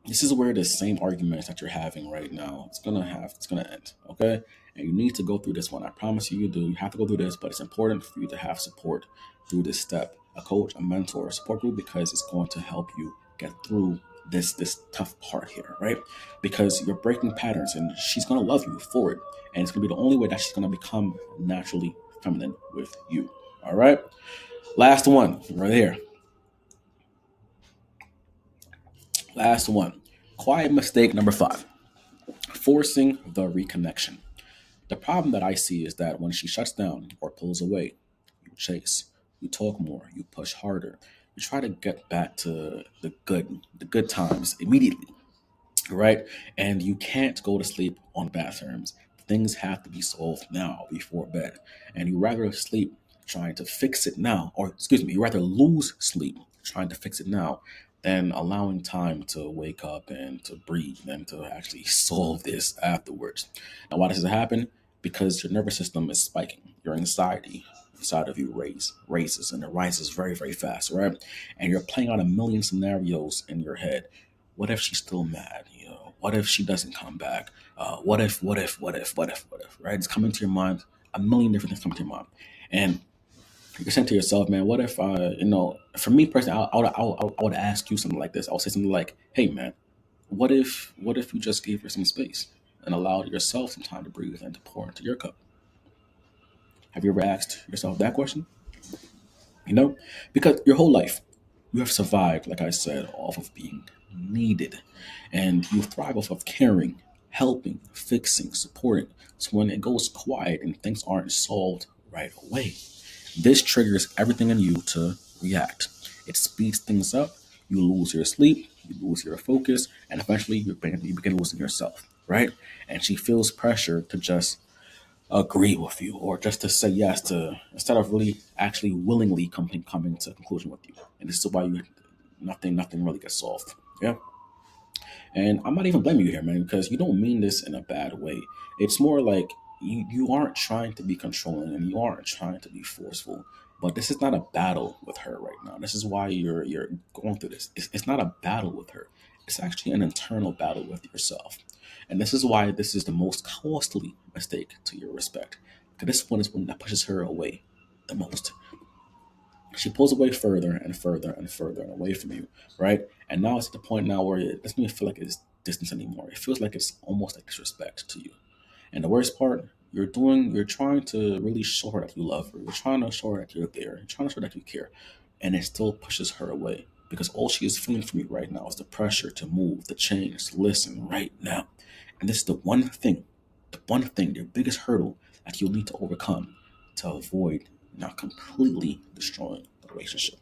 this is where the same arguments that you're having right now, it's gonna end. Okay, and you need to go through this one. I promise you, you do. You have to go through this, but it's important for you to have support through this step, a coach, a mentor, a support group, because it's going to help you get through this tough part here, right? Because you're breaking patterns, and she's gonna love you for it, and it's gonna be the only way that she's gonna become naturally feminine with you. All right, last one right here. Last one. Quiet mistake number 5, forcing the reconnection. The problem that I see is that when she shuts down or pulls away, you chase, you talk more, you push harder, you try to get back to the good times immediately, right? And you can't go to sleep on bad terms. Things have to be solved now before bed. And you rather sleep trying to fix it now, or excuse me, you rather lose sleep trying to fix it now than allowing time to wake up and to breathe and to actually solve this afterwards. Now, why does it happen? Because your nervous system is spiking. Your anxiety inside of you raises and it rises very, very fast, right? And you're playing out a million scenarios in your head. What if she's still mad? What if she doesn't come back? What if, right? It's coming to your mind. A million different things coming to your mind. And you're saying to yourself, man, what if, for me personally, I would ask you something like this. I would say something like, hey, man, what if you just gave her some space and allowed yourself some time to breathe and to pour into your cup? Have you ever asked yourself that question? You know, because your whole life you have survived, like I said, off of being needed, and you thrive off of caring, helping, fixing, supporting. So when it goes quiet and things aren't solved right away, This triggers everything in you to react. It speeds things up. You lose your sleep, you lose your focus, and eventually you begin losing yourself, right? And she feels pressure to just agree with you or just to say yes to instead of really actually willingly coming to a conclusion with you. And this is why you nothing really gets solved. Yeah. And I'm not even blaming you here, man, because you don't mean this in a bad way. It's more like you aren't trying to be controlling and you aren't trying to be forceful. But this is not a battle with her right now. This is why you're going through this. It's not a battle with her. It's actually an internal battle with yourself. And this is why this is the most costly mistake to your respect. Because this one is one that pushes her away the most. She pulls away further and further and further away from you, right? And now it's at the point now where it doesn't even feel like it's distance anymore. It feels like it's almost like disrespect to you. And the worst part, you're trying to really show her that you love her. You're trying to show her that you're there. You're trying to show her that you care. And it still pushes her away because all she is feeling from you right now is the pressure to move, to change, to listen right now. And this is the one thing, your biggest hurdle that you'll need to overcome to avoid not completely destroying the relationship.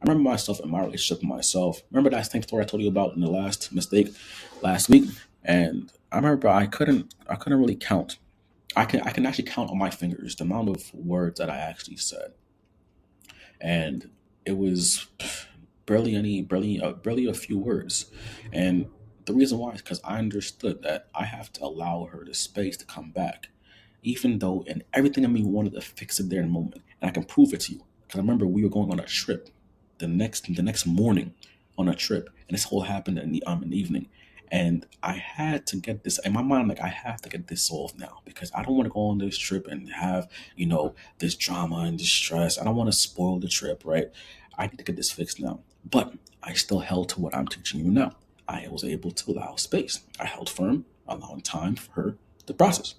I remember myself in my relationship with myself. Remember that same story I told you about in the last mistake last week? And I remember I couldn't really count. I can actually count on my fingers the amount of words that I actually said. And it was barely a few words. And the reason why is because I understood that I have to allow her the space to come back, even though and everything in me wanted to fix it there in a moment, and I can prove it to you. Because I remember we were going on a trip the next morning on a trip, and this whole happened in the evening. And I had to get this in my mind, like I have to get this solved now because I don't want to go on this trip and have this drama and this stress. I don't want to spoil the trip, right? I need to get this fixed now. But I still held to what I'm teaching you now. I was able to allow space. I held firm, allowing time for her to process.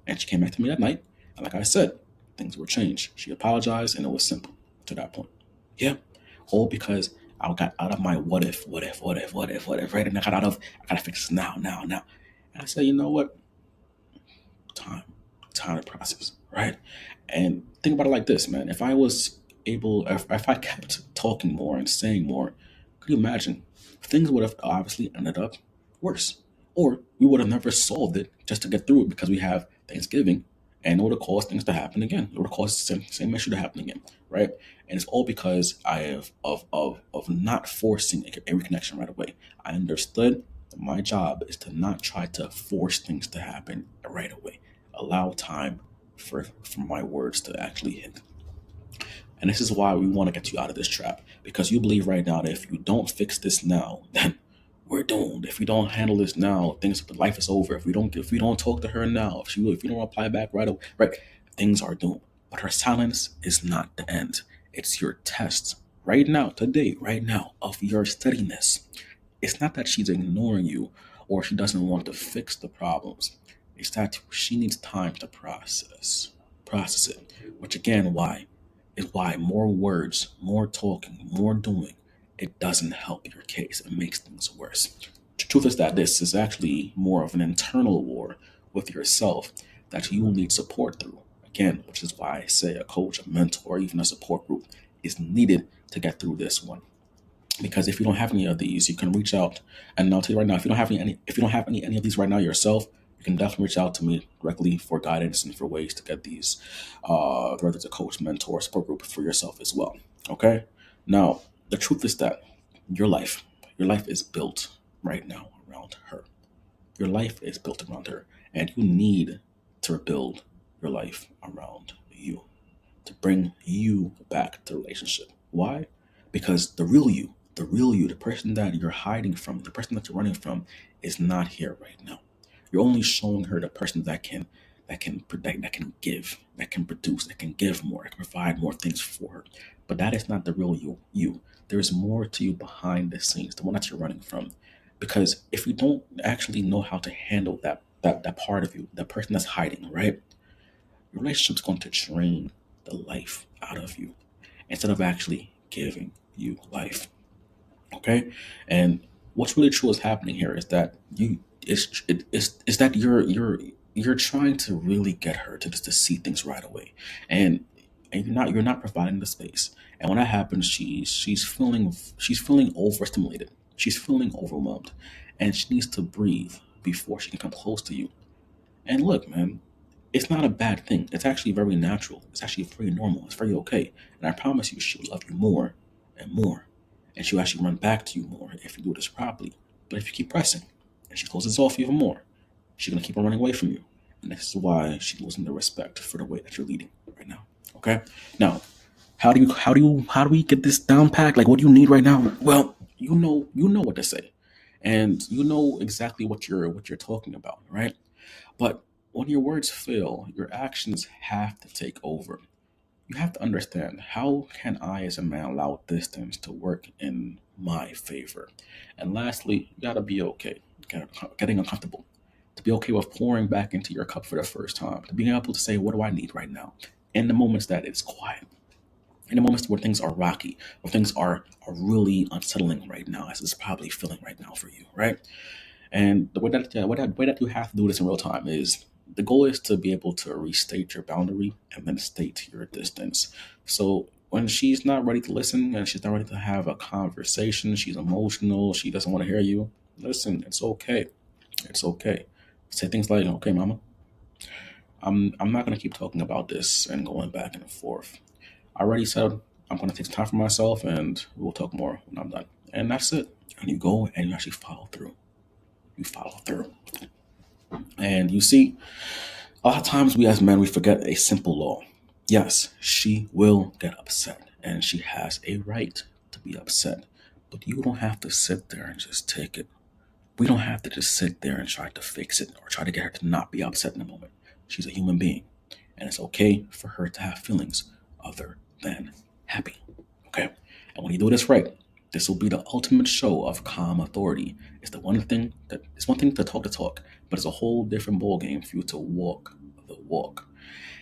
And she came back to me that night. And like I said, things were changed. She apologized and it was simple to that point. Yeah. All because I got out of my what if, right? And I gotta fix this now. And I said, you know what? Time. Time to process, right? And think about it like this, man. If I was able, if I kept talking more and saying more, could you imagine? Things would have obviously ended up worse. Or we would have never solved it just to get through it because we have Thanksgiving and it would have caused things to happen again. It would have caused the same issue to happen again, right? And it's all because I have of not forcing a reconnection right away. I understood that my job is to not try to force things to happen right away. Allow time for my words to actually hit. And this is why we want to get you out of this trap because you believe right now that if you don't fix this now, then we're doomed. If we don't handle this now, life is over. If we don't talk to her now, if you don't reply back right away, right, things are doomed. But her silence is not the end. It's your test right now, today, right now, of your steadiness. It's not that she's ignoring you or she doesn't want to fix the problems. It's that she needs time to process it. Which again, why? Is why more words, more talking, more doing, it doesn't help your case. It makes things worse. The truth is that this is actually more of an internal war with yourself that you will need support through. Again, which is why I say a coach, a mentor, or even a support group is needed to get through this one. Because if you don't have any of these, you can reach out. And I'll tell you right now, if you don't have any of these right now yourself, you can definitely reach out to me directly for guidance and for ways to get these, whether it's a coach, mentor, support group for yourself as well. Okay. Now, the truth is that your life, your life is built right now around her. Your life is built around her, and you need to rebuild your life around you to bring you back to the relationship. Why? Because the person that you're hiding from, the person that you're running from, is not here right now. You're only showing her the person that can protect, that can give, that can produce, that can give more, that can provide more things for her. But that is not the real you. There's more to you behind the scenes, the one that you're running from. Because if you don't actually know how to handle that part of you, that person that's hiding, right? Your relationship's going to drain the life out of you instead of actually giving you life. Okay, and what's really true is happening here is that it's that you're trying to really get her to just to see things right away, and and you're not providing the space. And when that happens, she's feeling overstimulated. She's feeling overwhelmed, and she needs to breathe before she can come close to you. And look, man, it's not a bad thing. It's actually very natural. It's actually very normal. It's very okay. And I promise you, she will love you more and more. And she'll actually run back to you more if you do this properly. But if you keep pressing and she closes off even more, she's gonna keep on running away from you. And this is why she's losing the respect for the way that you're leading right now. Okay? Now, how do we get this down packed? Like, what do you need right now? Well, you know what to say. And you know exactly what you're talking about, right? But when your words fail, your actions have to take over. You have to understand, how can I, as a man, allow distance to work in my favor? And lastly, you gotta be okay getting uncomfortable. To be okay with pouring back into your cup for the first time. To being able to say, what do I need right now? In the moments that it's quiet. In the moments where things are rocky, where things are really unsettling right now, as it's probably feeling right now for you, right? And the way that you have to do this in real time is, the goal is to be able to restate your boundary and then state your distance. So when she's not ready to listen and she's not ready to have a conversation, she's emotional, she doesn't want to hear you. Listen, it's okay. It's okay. Say things like, "Okay, mama, I'm not gonna keep talking about this and going back and forth. I already said I'm gonna take some time for myself, and we'll talk more when I'm done." And that's it. And you go and you actually follow through. You follow through. And you see, a lot of times we as men, we forget a simple law. Yes, she will get upset, and she has a right to be upset. But you don't have to sit there and just take it. We don't have to just sit there and try to fix it or try to get her to not be upset in the moment. She's a human being, and it's okay for her to have feelings other than happy. Okay? And when you do this right, this will be the ultimate show of calm authority. It's one thing to talk the talk, but it's a whole different ball game for you to walk the walk.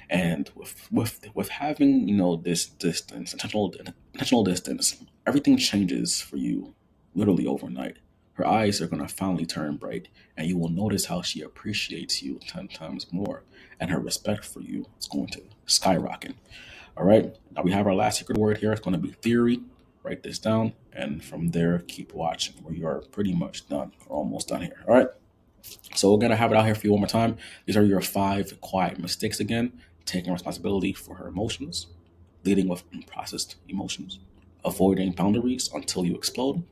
And with having, this distance, intentional distance, everything changes for you literally overnight. Her eyes are gonna finally turn bright, and you will notice how she appreciates you 10 times more, and her respect for you is going to skyrocket. All right. Now we have our last secret word here. It's going to be theory. Write this down, and from there, keep watching. We are pretty much done, or almost done here. All right. So we're gonna have it out here for you one more time. These are your 5 quiet mistakes again: taking responsibility for her emotions, leading with unprocessed emotions, avoiding boundaries until you explode,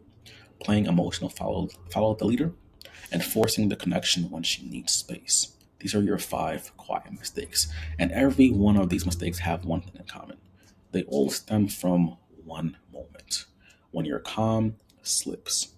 playing emotional follow the leader, and forcing the connection when she needs space. These are your 5 quiet mistakes. And every one of these mistakes have one thing in common. They all stem from one moment when your calm slips.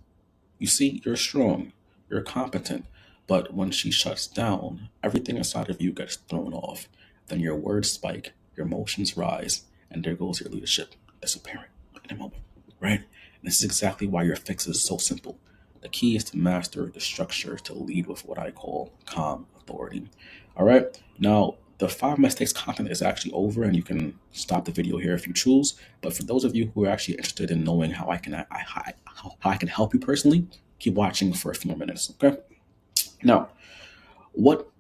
You see, you're strong, you're competent, but when she shuts down, everything inside of you gets thrown off. Then your words spike, your emotions rise, and there goes your leadership disappearing in a moment, right? And this is exactly why your fix is so simple. The key is to master the structure to lead with what I call calm authority. All right. Now, the 5 mistakes content is actually over, and you can stop the video here if you choose. But for those of you who are actually interested in knowing how I can help you personally, keep watching for a few more minutes. Okay. Now, what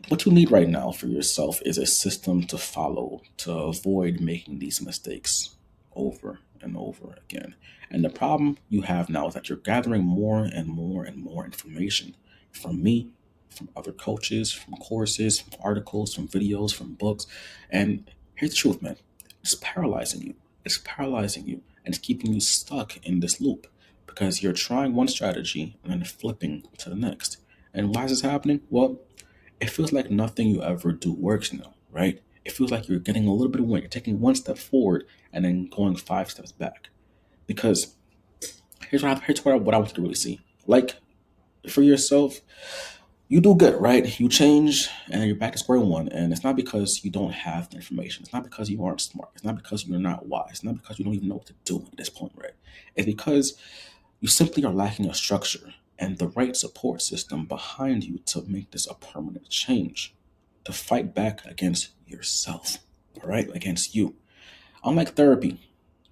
what you need right now for yourself is a system to follow to avoid making these mistakes over and over again. And the problem you have now is that you're gathering more and more and more information from me, from other coaches, from courses, from articles, from videos, from books. And here's the truth, man: it's paralyzing you. It's paralyzing you, and it's keeping you stuck in this loop because you're trying one strategy and then flipping to the next. And why is this happening? Well, it feels like nothing you ever do works now, right? It feels like you're getting a little bit of wind. You're taking one step forward and then going 5 steps back. Because here's what I want you to really see. Like, for yourself, you do good, right? You change and you're back to square one. And it's not because you don't have the information. It's not because you aren't smart. It's not because you're not wise. It's not because you don't even know what to do at this point, right? It's because you simply are lacking a structure and the right support system behind you to make this a permanent change, to fight back against yourself, all right? Against you. Unlike therapy,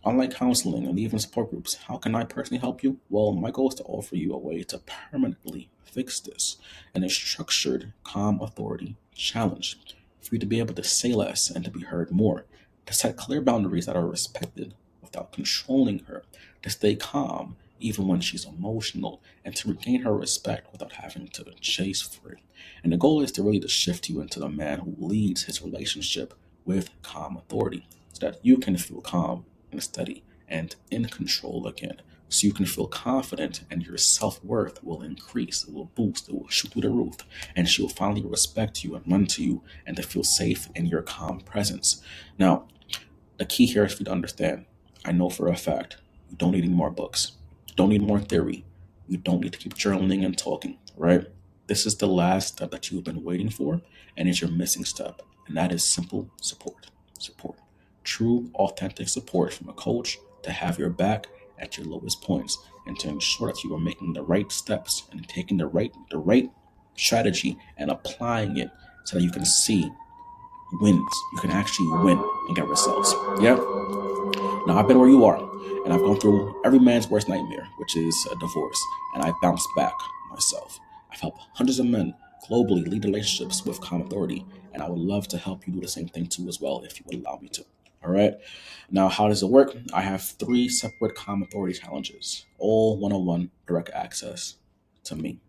unlike counseling and even support groups, how can I personally help you? Well, my goal is to offer you a way to permanently fix this in a structured, calm authority challenge for you to be able to say less and to be heard more, to set clear boundaries that are respected without controlling her, to stay calm even when she's emotional, and to regain her respect without having to chase for it. And the goal is to really to shift you into the man who leads his relationship with calm authority, so that you can feel calm and steady and in control again. So you can feel confident and your self worth will increase, it will boost, it will shoot through the roof, and she will finally respect you and run to you and to feel safe in your calm presence. Now, the key here is for you to understand, I know for a fact, you don't need any more books. You don't need more theory. You don't need to keep journaling and talking, right? This is the last step that you've been waiting for, and it's your missing step. And that is simple support. Support. True, authentic support from a coach to have your back at your lowest points and to ensure that you are making the right steps and taking the right strategy and applying it so that you can see wins. You can actually win and get results. Yeah. Now I've been where you are, and I've gone through every man's worst nightmare, which is a divorce, and I bounced back myself. I've helped hundreds of men globally lead relationships with calm authority, and I would love to help you do the same thing too as well if you would allow me to. All right. Now, how does it work? I have three separate calm authority challenges, all one-on-one direct access to me.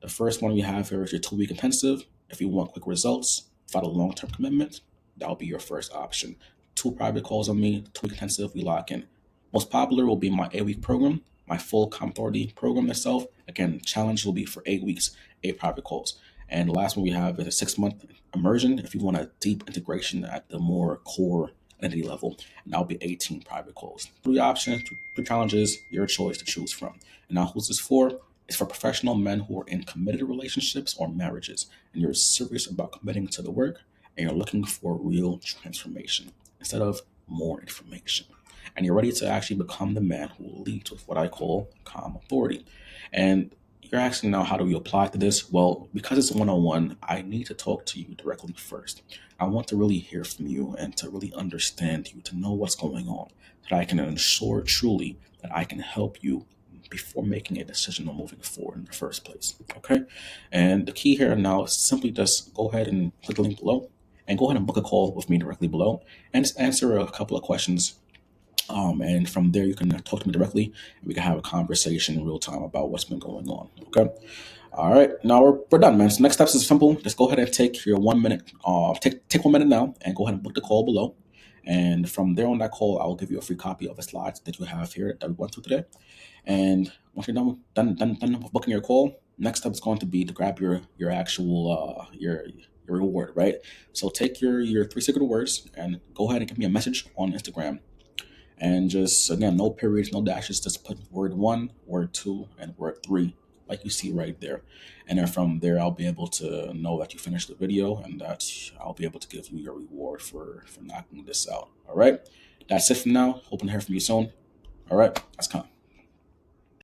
The first one we have here is your 2 week intensive. If you want quick results without a long term commitment, that'll be your first option. Two private calls on me, 2 week intensive, we lock in. Most popular will be my 8 week program, my full Calm Authority program itself. Again, challenge will be for 8 weeks, 8 private calls. And the last one we have is a 6 month immersion if you want a deep integration at the more core entity level. And that'll be 18 private calls. Three options, three challenges, your choice to choose from. And now, who's this for? It's for professional men who are in committed relationships or marriages, and you're serious about committing to the work, and you're looking for real transformation instead of more information. And you're ready to actually become the man who leads with what I call calm authority. And you're asking now, how do we apply to this? Well, because it's one on one, I need to talk to you directly first. I want to really hear from you and to really understand you, to know what's going on, so that I can ensure truly that I can help you before making a decision on moving forward in the first place. Okay. And the key here now is simply just go ahead and click the link below and go ahead and book a call with me directly below and just answer a couple of questions. And from there, you can talk to me directly and we can have a conversation in real time about what's been going on. Okay. All right. Now we're done, man. So next steps is simple. Just go ahead and take your 1 minute, take 1 minute now and go ahead and book the call below. And from there on that call, I'll give you a free copy of the slides that you have here that we went through today. And once you're done with booking your call, next step is going to be to grab your actual your reward, right? So take your three secret words and go ahead and give me a message on Instagram. And just again, no periods, no dashes, just put word one, word two, and word three, like you see right there. And then from there, I'll be able to know that you finished the video and that I'll be able to give you your reward for knocking this out. All right. That's it for now. Hoping to hear from you soon. All right. That's kind.